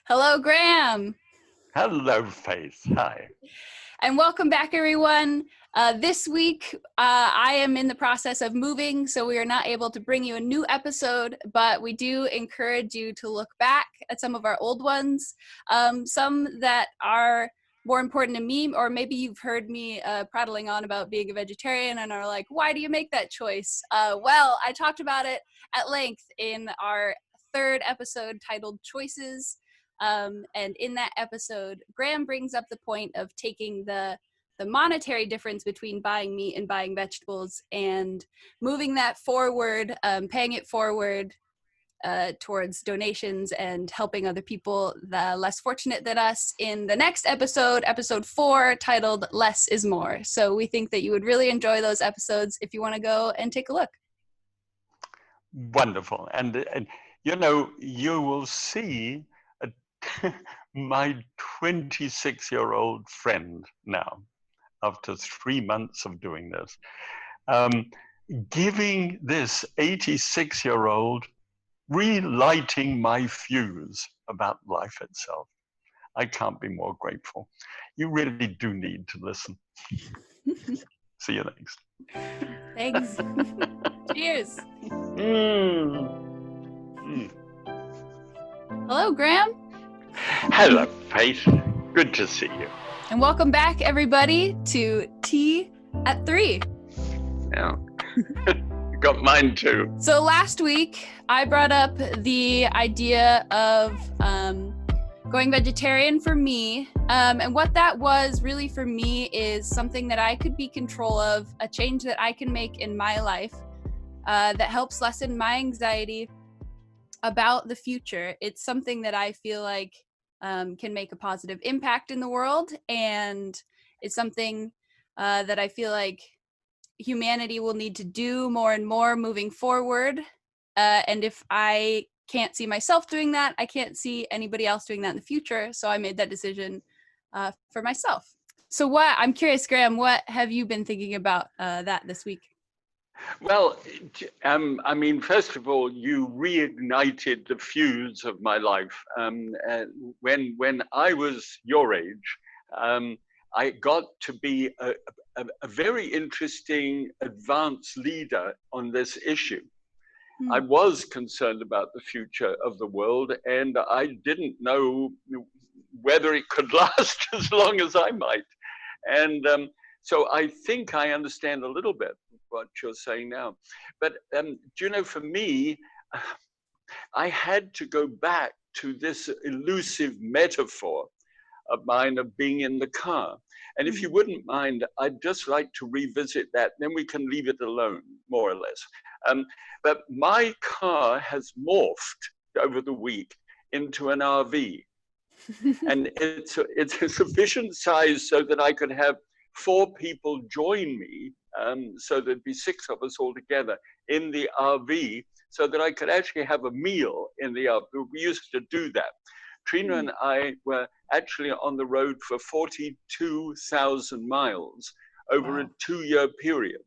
Hello, Graham. Hello, Faith. Hi. And welcome back, everyone. This week, I am in the process of moving, so we are not able to bring you a new episode, but we do encourage you to look back at some of our old ones, some that are more important to me, or maybe you've heard me prattling on about being a vegetarian and are like, why do you make that choice? Well, I talked about it at length in our third episode titled Choices. And in that episode, Graham brings up the point of taking the monetary difference between buying meat and buying vegetables and moving that forward, paying it forward towards donations and helping other people less fortunate than us in the next episode, episode 4, titled Less is More. So we think that you would really enjoy those episodes if you want to go and take a look. Wonderful. And you will see my 26-year-old friend now, after 3 months of doing this, giving this 86-year-old relighting my fuse about life itself. I can't be more grateful. You really do need to listen. See you next. Thanks. Cheers. Hello, Graham. Hello, Faith. Good to see you. And welcome back, everybody, to Tea at 3. Yeah. Got mine too. So last week, I brought up the idea of going vegetarian for me. And what that was really for me is something that I could be control of, a change that I can make in my life that helps lessen my anxiety about the future. It's something that I feel like can make a positive impact in the world, and it's something that I feel like humanity will need to do more and more moving forward. And if I can't see myself doing that, I can't see anybody else doing that in the future. So I made that decision for myself. So I'm curious, Graham, what have you been thinking about that this week? Well, first of all, you reignited the fuse of my life. When I was your age, I got to be a very interesting advanced leader on this issue. I was concerned about the future of the world, and I didn't know whether it could last as long as I might. And so I think I understand a little bit what you're saying now. But do you know, for me, I had to go back to this elusive metaphor of mine of being in the car. And if you wouldn't mind, I'd just like to revisit that. Then we can leave it alone, more or less. But my car has morphed over the week into an RV. And it's a sufficient size so that I could have 4 people join me. So there'd be 6 of us all together in the RV, so that I could actually have a meal in the RV. We used to do that. Trina and I were actually on the road for 42,000 miles over a 2-year period.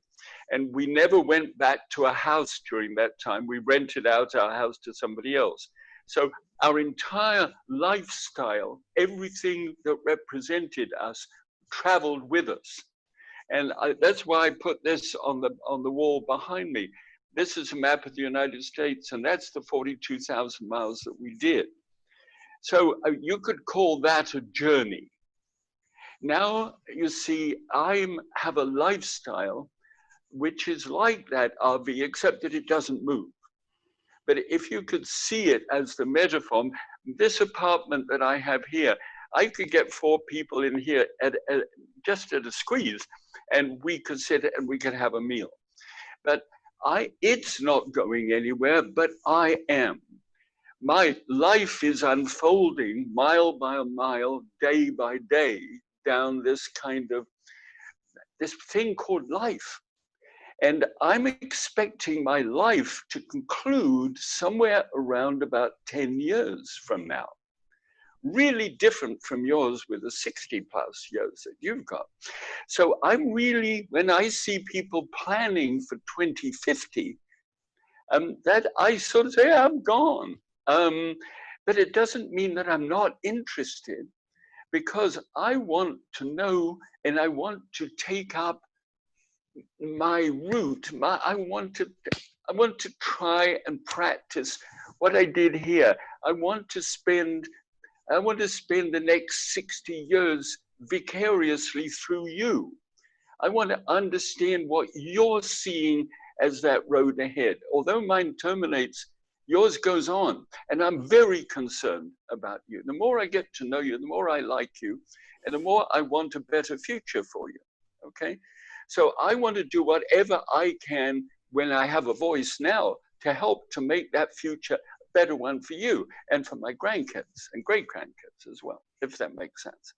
And we never went back to a house during that time. We rented out our house to somebody else. So our entire lifestyle, everything that represented us, traveled with us. And that's why I put this on the wall behind me. This is a map of the United States, and that's the 42,000 miles that we did. So you could call that a journey. Now, you see, I have a lifestyle which is like that RV, except that it doesn't move. But if you could see it as the metaphor, this apartment that I have here, I could get 4 people in here just at a squeeze, and we could sit and we could have a meal. But it's not going anywhere, but I am. My life is unfolding mile by mile, day by day, down this thing called life. And I'm expecting my life to conclude somewhere around about 10 years from now. Really different from yours with the 60 plus years that you've got. So I'm really, when I see people planning for 2050, that I sort of say, I'm gone. But it doesn't mean that I'm not interested, because I want to know and I want to take up my route. I want to try and practice what I did here. I want to spend the next 60 years vicariously through you. I want to understand what you're seeing as that road ahead. Although mine terminates, yours goes on. And I'm very concerned about you. The more I get to know you, the more I like you, and the more I want a better future for you. Okay? So I want to do whatever I can when I have a voice now to help to make that future a better one for you and for my grandkids and great grandkids as well, if that makes sense.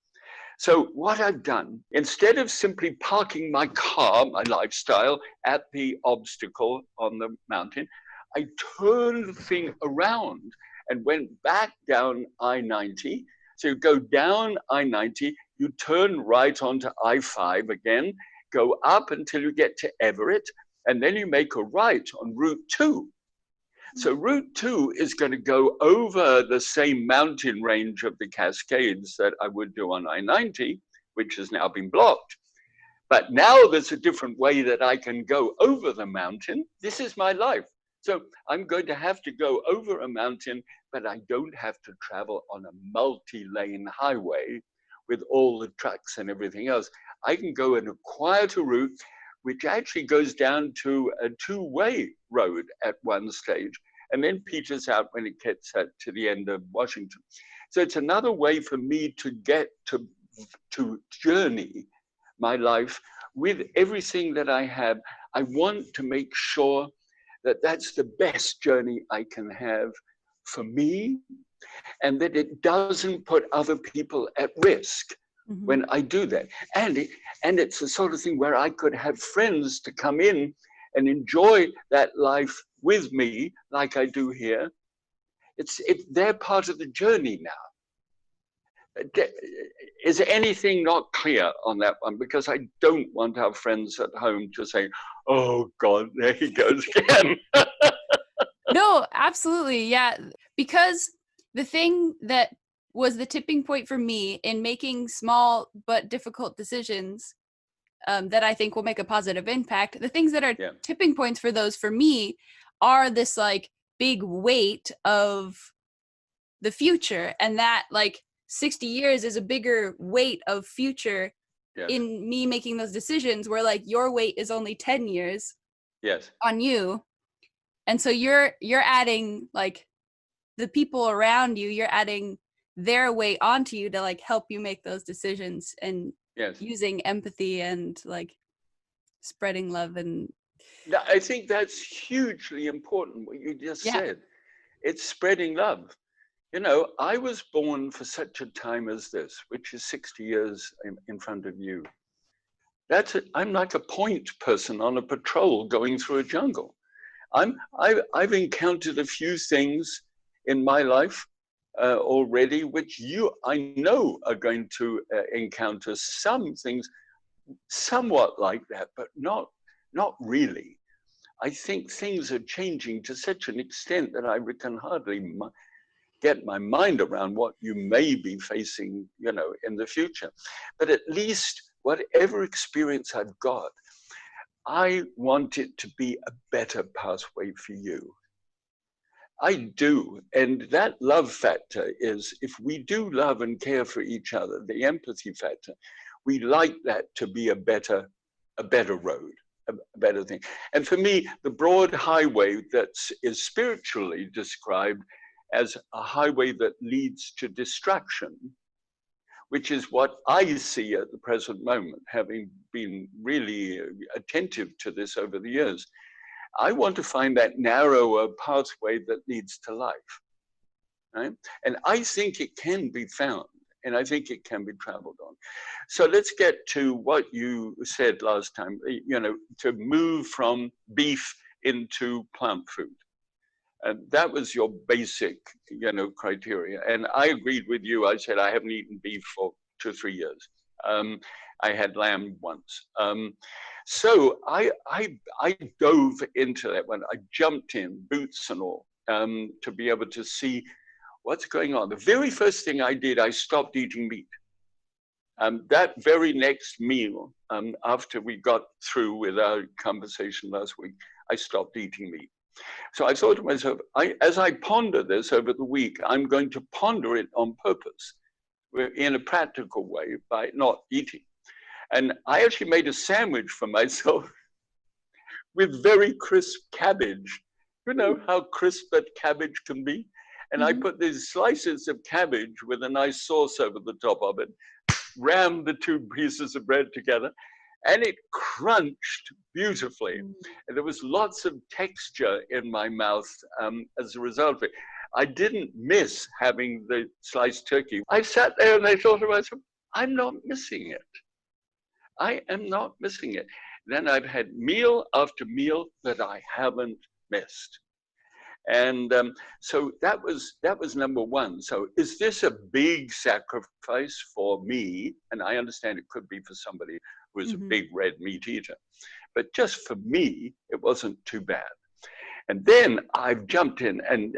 So what I've done, instead of simply parking my car, my lifestyle, at the obstacle on the mountain, I turned the thing around and went back down I-90. So you go down I-90, you turn right onto I-5 again, go up until you get to Everett, and then you make a right on Route 2. So Route 2 is going to go over the same mountain range of the Cascades that I would do on I-90, which has now been blocked. But now there's a different way that I can go over the mountain. This is my life. So I'm going to have to go over a mountain, but I don't have to travel on a multi-lane highway with all the trucks and everything else. I can go in a quieter route, which actually goes down to a two-way road at one stage, and then peters out when it gets to the end of Washington. So it's another way for me to get to journey my life with everything that I have. I want to make sure that that's the best journey I can have for me, and that it doesn't put other people at risk when I do that. And it's the sort of thing where I could have friends to come in and enjoy that life with me like I do here. They're part of the journey now. Is there anything not clear on that one? Because I don't want our friends at home to say, oh God, there he goes again. No, absolutely. Yeah. Because the thing that was the tipping point for me in making small but difficult decisions that I think will make a positive impact, the things that are tipping points for those for me are this like big weight of the future, and that like 60 years is a bigger weight of future in me making those decisions, where like your weight is only 10 years on you. And so you're adding like the people around you, you're adding their weight onto you to like help you make those decisions, and using empathy and like spreading love. And I think that's hugely important, what you just said. It's spreading love. You know, I was born for such a time as this, which is 60 years in front of you. I'm like a point person on a patrol going through a jungle. I've encountered a few things in my life already, which I know are going to encounter some things somewhat like that, but not really. I think things are changing to such an extent that I can hardly get my mind around what you may be facing, you know, in the future. But at least whatever experience I've got, I want it to be a better pathway for you. I do. And that love factor is, if we do love and care for each other, the empathy factor, we like that to be a better road, a better thing. And for me, the broad highway that is spiritually described as a highway that leads to destruction, which is what I see at the present moment, having been really attentive to this over the years. I want to find that narrower pathway that leads to life, right? And I think it can be found, and I think it can be traveled on. So let's get to what you said last time, you know, to move from beef into plant food. And that was your basic, you know, criteria. And I agreed with you. I said, I haven't eaten beef for 2 or 3 years. I had lamb once. So I dove into that one. I jumped in, boots and all, to be able to see what's going on? The very first thing I did, I stopped eating meat. That very next meal, after we got through with our conversation last week, I stopped eating meat. So I thought to myself, as I ponder this over the week, I'm going to ponder it on purpose, in a practical way, by not eating. And I actually made a sandwich for myself with very crisp cabbage. You know how crisp that cabbage can be? And I put these slices of cabbage with a nice sauce over the top of it, rammed the two pieces of bread together, and it crunched beautifully. And there was lots of texture in my mouth as a result of it. I didn't miss having the sliced turkey. I sat there and I thought to myself, I'm not missing it. I am not missing it. Then I've had meal after meal that I haven't missed. And so that was number one. So is this a big sacrifice for me? And I understand it could be for somebody who is a big red meat eater. But just for me, it wasn't too bad. And then I've jumped in, and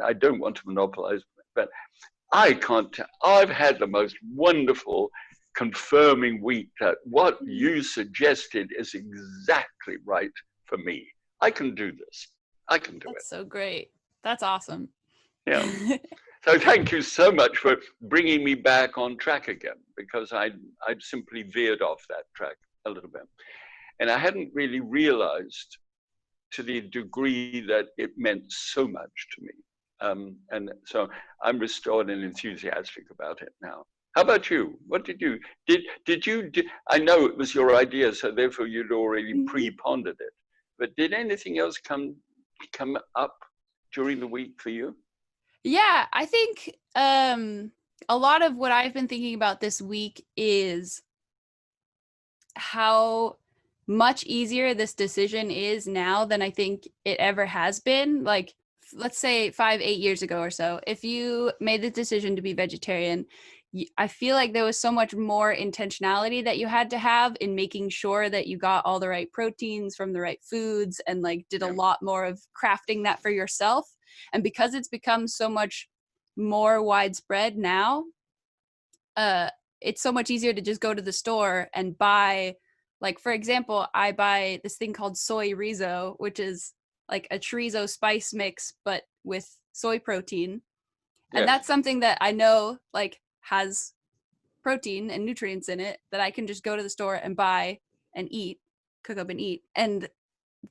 I don't want to monopolize, but I can't tell. I've had the most wonderful confirming week that what you suggested is exactly right for me. I can do this. I can do it. That's so great. That's awesome. Yeah. So thank you so much for bringing me back on track again, because I'd simply veered off that track a little bit. And I hadn't really realized to the degree that it meant so much to me. And so I'm restored and enthusiastic about it now. How about you? What did you, I know it was your idea, so therefore you'd already pre-pondered it, but did anything else come up during the week for you? Yeah, I think a lot of what I've been thinking about this week is how much easier this decision is now than I think it ever has been. Like, let's say 5-8 years ago or so, if you made the decision to be vegetarian, I feel like there was so much more intentionality that you had to have in making sure that you got all the right proteins from the right foods, and like did a lot more of crafting that for yourself. And because it's become so much more widespread now, it's so much easier to just go to the store and buy, like, for example, I buy this thing called soy rizo, which is like a chorizo spice mix, but with soy protein. And that's something that I know like has protein and nutrients in it that I can just go to the store and buy and eat, cook up and eat. And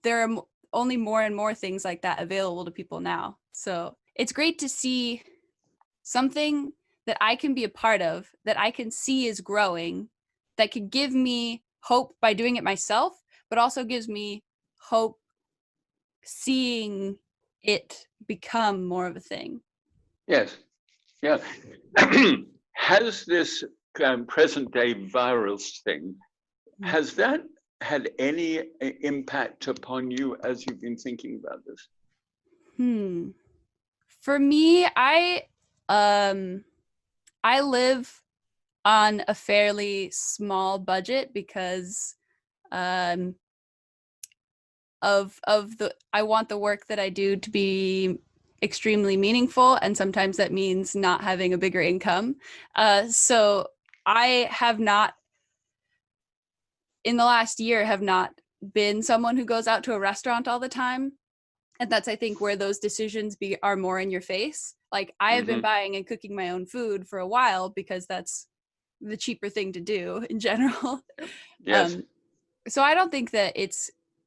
there are only more and more things like that available to people now. So it's great to see something that I can be a part of, that I can see is growing, that could give me hope by doing it myself, but also gives me hope seeing it become more of a thing. Yes. Yeah. Has this present day virus thing, has that had any impact upon you as you've been thinking about this? For me, I live on a fairly small budget because of the, I want the work that I do to be extremely meaningful, and sometimes that means not having a bigger income. So I have not, in the last year, have not been someone who goes out to a restaurant all the time. And that's, I think, where those decisions are more in your face. Like, I have been buying and cooking my own food for a while because that's the cheaper thing to do in general. Yes. So I don't think that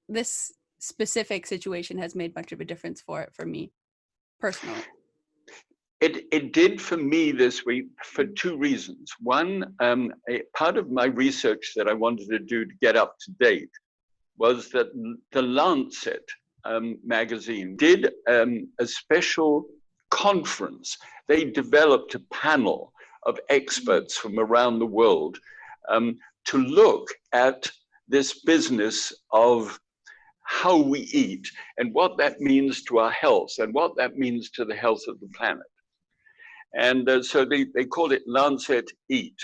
this specific situation has made much of a difference for me personally. It did for me this week for two reasons. One, part of my research that I wanted to do to get up to date was that the Lancet magazine did a special conference. They developed a panel of experts from around the world to look at this business of how we eat and what that means to our health and what that means to the health of the planet. And so they called it Lancet Eat.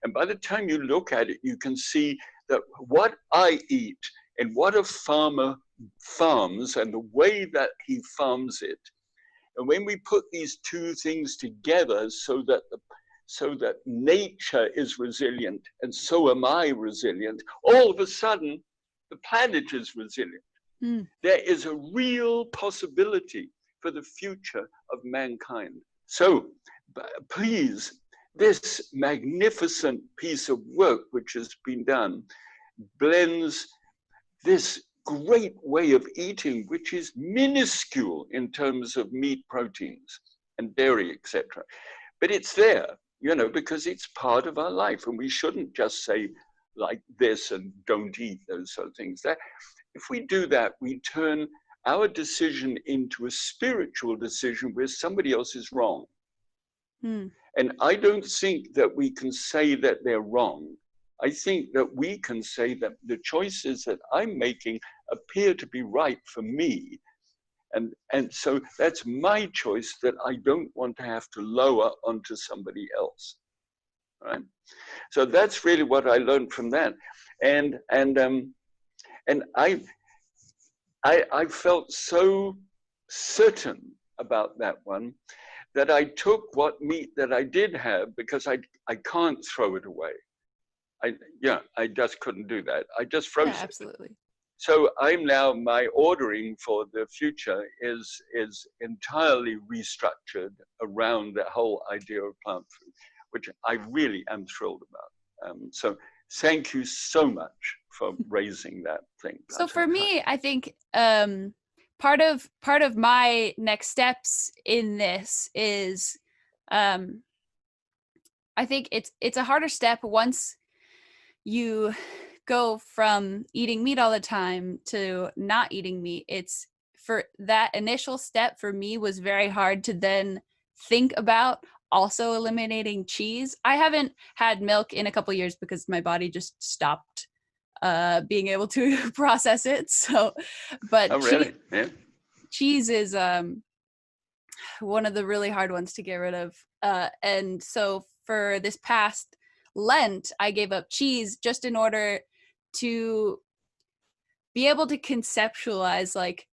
And by the time you look at it, you can see that what I eat and what a farmer farms and the way that he farms it, And when we put these two things together so that nature is resilient and so am I resilient, all of a sudden the planet is resilient. Mm. There is a real possibility for the future of mankind. So please, this magnificent piece of work which has been done blends this great way of eating, which is minuscule in terms of meat proteins and dairy, etc. But it's there, you know, because it's part of our life, and we shouldn't just say like this and don't eat those sort of things. That if we do that, we turn our decision into a spiritual decision where somebody else is wrong. Mm. And I don't think that we can say that they're wrong. I think that we can say that the choices that I'm making appear to be right for me. And so that's my choice that I don't want to have to lower onto somebody else. Right? So that's really what I learned from that. And I felt so certain about that one that I took what meat that I did have, because I can't throw it away. I just couldn't do that. I just froze it. Absolutely. So I'm now, my ordering for the future is entirely restructured around the whole idea of plant food, which I really am thrilled about. So thank you so much for raising that thing. So for me, I think part of my next steps in this is I think it's a harder step once you go from eating meat all the time to not eating meat. It's for that initial step for me was very hard to then think about also eliminating cheese. I haven't had milk in a couple years because my body just stopped being able to process it. So, but really? Yeah. Cheese is one of the really hard ones to get rid of. And so for this past Lent, I gave up cheese just in order to be able to conceptualize like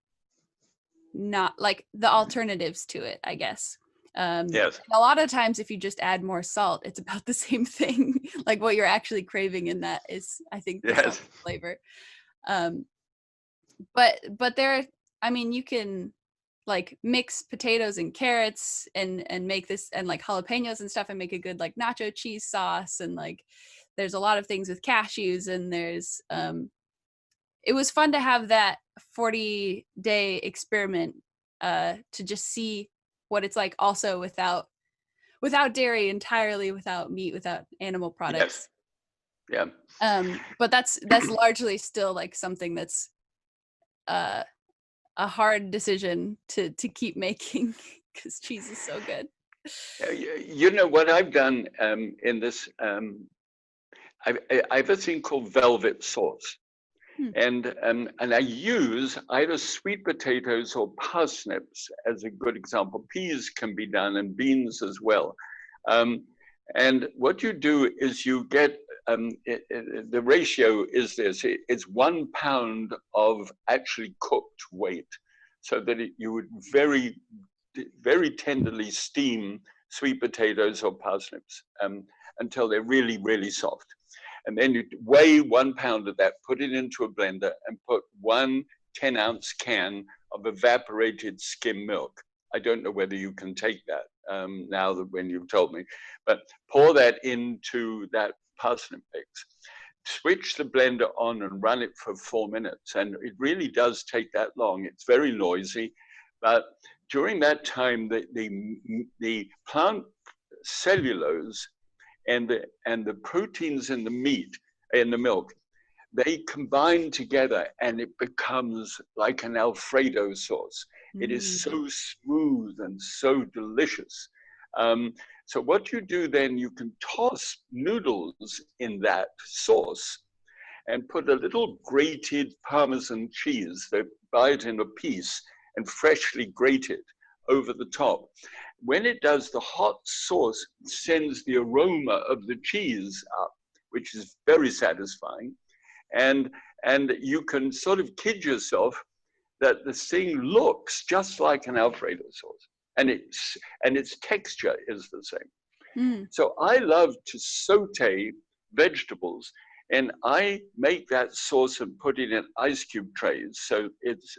not like the alternatives to it, I guess. Yes. A lot of times if you just add more salt, it's about the same thing. Like what you're actually craving in that is, I think, the salt flavor. But there, I mean, you can like mix potatoes and carrots and make this, and like jalapenos and stuff, and make a good like nacho cheese sauce. And like there's a lot of things with cashews, and there's it was fun to have that 40-day experiment to just see what it's like also without dairy, entirely without meat, without animal products. Yes. Yeah. But that's largely still like something that's a hard decision to keep making because cheese is so good. You know what I've done in this, I have a thing called velvet sauce. And I use either sweet potatoes or parsnips as a good example. Peas can be done, and beans as well. And what you do is you get, the ratio is this, it's 1 pound of actually cooked weight, so that you would very, very tenderly steam sweet potatoes or parsnips until they're really, really soft. And then you weigh 1 pound of that, put it into a blender, and put 1 10-ounce can of evaporated skim milk. I don't know whether you can take that now that when you've told me, but pour that into that parsnip mix. Switch the blender on and run it for 4 minutes. And it really does take that long. It's very noisy, but during that time, the plant cellulose and the proteins in the meat, in the milk, they combine together and it becomes like an Alfredo sauce. It is so smooth and so delicious. So what you do then, you can toss noodles in that sauce and put a little grated Parmesan cheese, they buy it in a piece, and freshly grated over the top. When it does, the hot sauce sends the aroma of the cheese up, which is very satisfying. And you can sort of kid yourself that the thing looks just like an Alfredo sauce. and its texture is the same. Mm. So I love to saute vegetables, and I make that sauce and put it in ice cube trays. So it's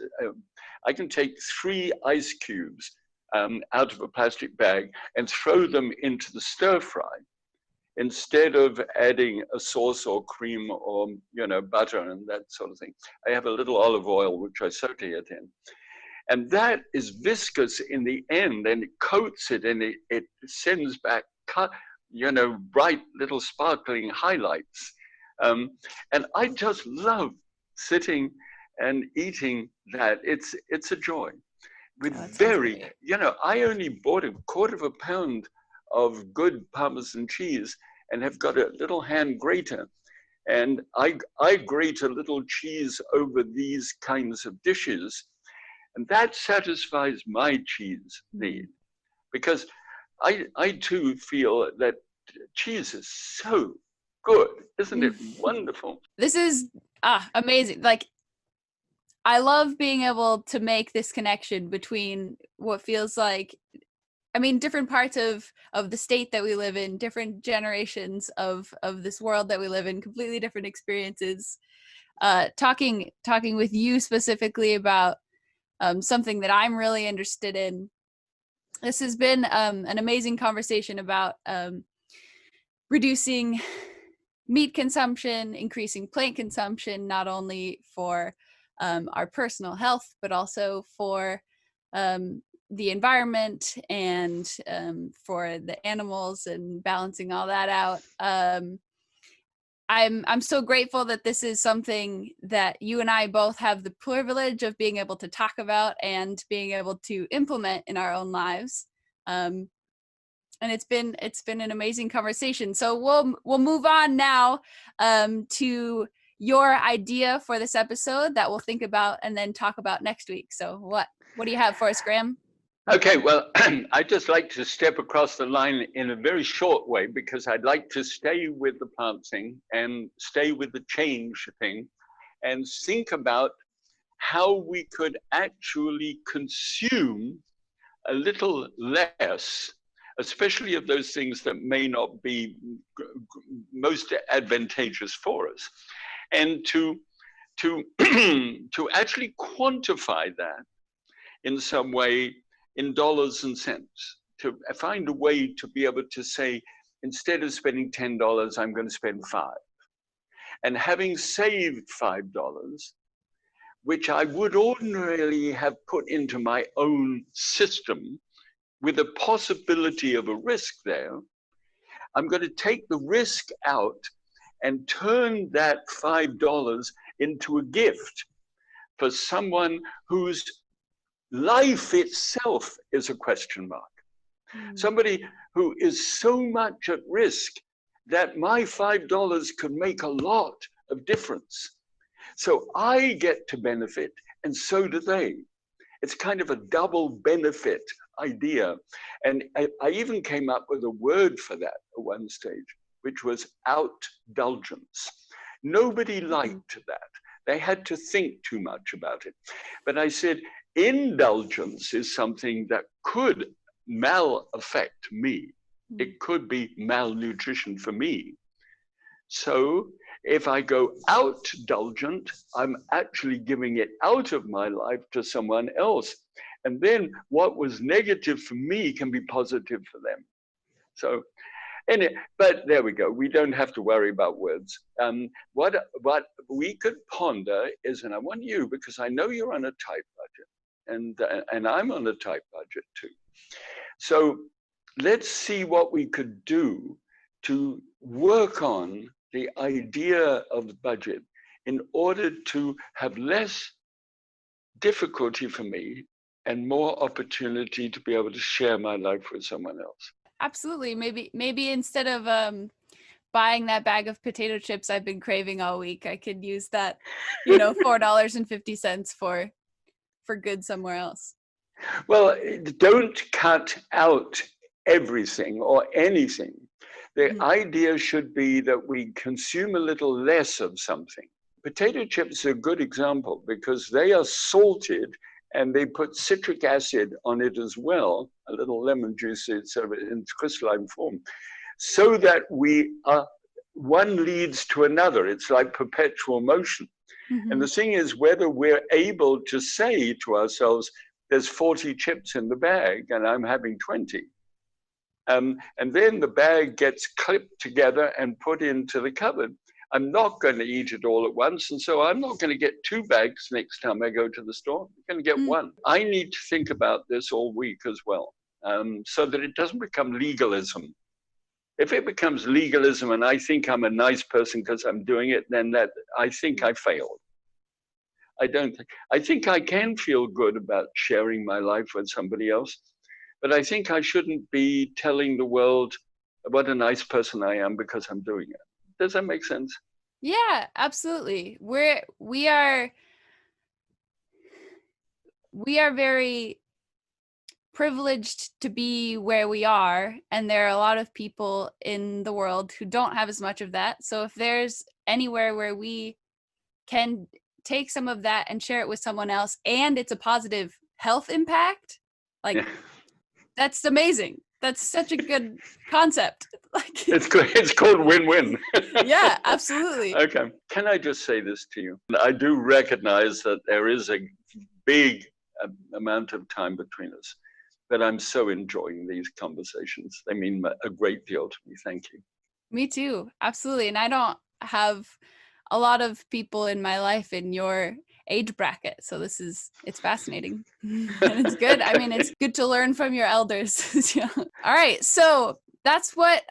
I can take 3 ice cubes out of a plastic bag and throw them into the stir fry instead of adding a sauce or cream or butter and that sort of thing. I have a little olive oil which I saute it in. And that is viscous in the end, and it coats it, and it sends back bright little sparkling highlights. And I just love sitting and eating that. It's a joy. With Great. I only bought a quarter of a pound of good Parmesan cheese and have got a little hand grater. And I grate a little cheese over these kinds of dishes. And that satisfies my cheese need, because I too feel that cheese is so good. Isn't it wonderful? This is amazing. Like, I love being able to make this connection between what feels like, different parts of the state that we live in, different generations of this world that we live in, completely different experiences. Talking with you specifically about something that I'm really interested in. This has been an amazing conversation about reducing meat consumption, increasing plant consumption, not only for our personal health, but also for the environment and for the animals, and balancing all that out. I'm so grateful that this is something that you and I both have the privilege of being able to talk about and being able to implement in our own lives. And it's been an amazing conversation. So we'll move on now to your idea for this episode that we'll think about and then talk about next week. So what do you have for us, Graham? Okay, well, I'd just like to step across the line in a very short way, because I'd like to stay with the plant thing and stay with the change thing and think about how we could actually consume a little less, especially of those things that may not be most advantageous for us, and to actually quantify that in some way, in dollars and cents, to find a way to be able to say, instead of spending $10, I'm going to spend $5. And having saved $5, which I would ordinarily have put into my own system with a possibility of a risk there, I'm going to take the risk out and turn that $5 into a gift for someone whose life itself is a question mark. Somebody who is so much at risk that my $5 could make a lot of difference. So I get to benefit, and so do they. It's kind of a double benefit idea. And I even came up with a word for that at one stage, which was outdulgence. Nobody liked that. They had to think too much about it. But I said, indulgence is something that could mal-affect me. It could be malnutrition for me. So if I go outdulgent, I'm actually giving it out of my life to someone else. And then what was negative for me can be positive for them. So anyway, but there we go. We don't have to worry about words. What we could ponder is, and I want you, because I know you're on a tight budget, and I'm on a tight budget too. So let's see what we could do to work on the idea of the budget in order to have less difficulty for me and more opportunity to be able to share my life with someone else. Absolutely. Maybe instead of buying that bag of potato chips I've been craving all week, I could use that, $4.50 for good somewhere else. Well, don't cut out everything or anything. The idea should be that we consume a little less of something. Potato chips are a good example because they are salted and they put citric acid on it as well, a little lemon juice sort of in crystalline form, so that we are, one leads to another. It's like perpetual motion. Mm-hmm. And the thing is whether we're able to say to ourselves, there's 40 chips in the bag and I'm having 20. And then the bag gets clipped together and put into the cupboard. I'm not going to eat it all at once, and so I'm not going to get 2 bags next time I go to the store. I'm going to get 1. I need to think about this all week as well, so that it doesn't become legalism. If it becomes legalism and I think I'm a nice person because I'm doing it, then that I think I failed. I don't think. I think I can feel good about sharing my life with somebody else, but I think I shouldn't be telling the world what a nice person I am because I'm doing it. Does that make sense? Yeah, absolutely. We are very privileged to be where we are, and there are a lot of people in the world who don't have as much of that. So if there's anywhere where we can take some of that and share it with someone else, and it's a positive health impact, like, yeah, that's amazing. That's such a good concept. Like, it's called win-win. Yeah, absolutely. Okay. Can I just say this to you? I do recognize that there is a big amount of time between us, but I'm so enjoying these conversations. They mean a great deal to me. Thank you. Me too. Absolutely. And I don't have a lot of people in my life in your age bracket, so it's fascinating. And it's good. I mean, it's good to learn from your elders. Yeah. All right, so that's what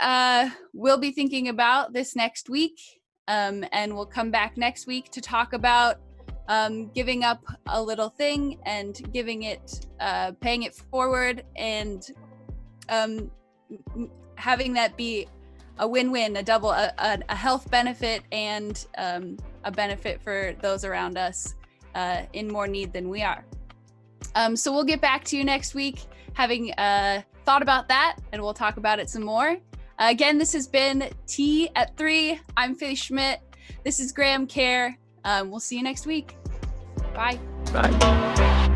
we'll be thinking about this next week, and we'll come back next week to talk about giving up a little thing and giving it, paying it forward, and having that be a win-win, a double, a health benefit and a benefit for those around us in more need than we are. So we'll get back to you next week having thought about that, and we'll talk about it some more. Again, this has been Tea at 3. I'm Faye Schmidt. This is Graham Kerr. We'll see you next week. Bye. Bye.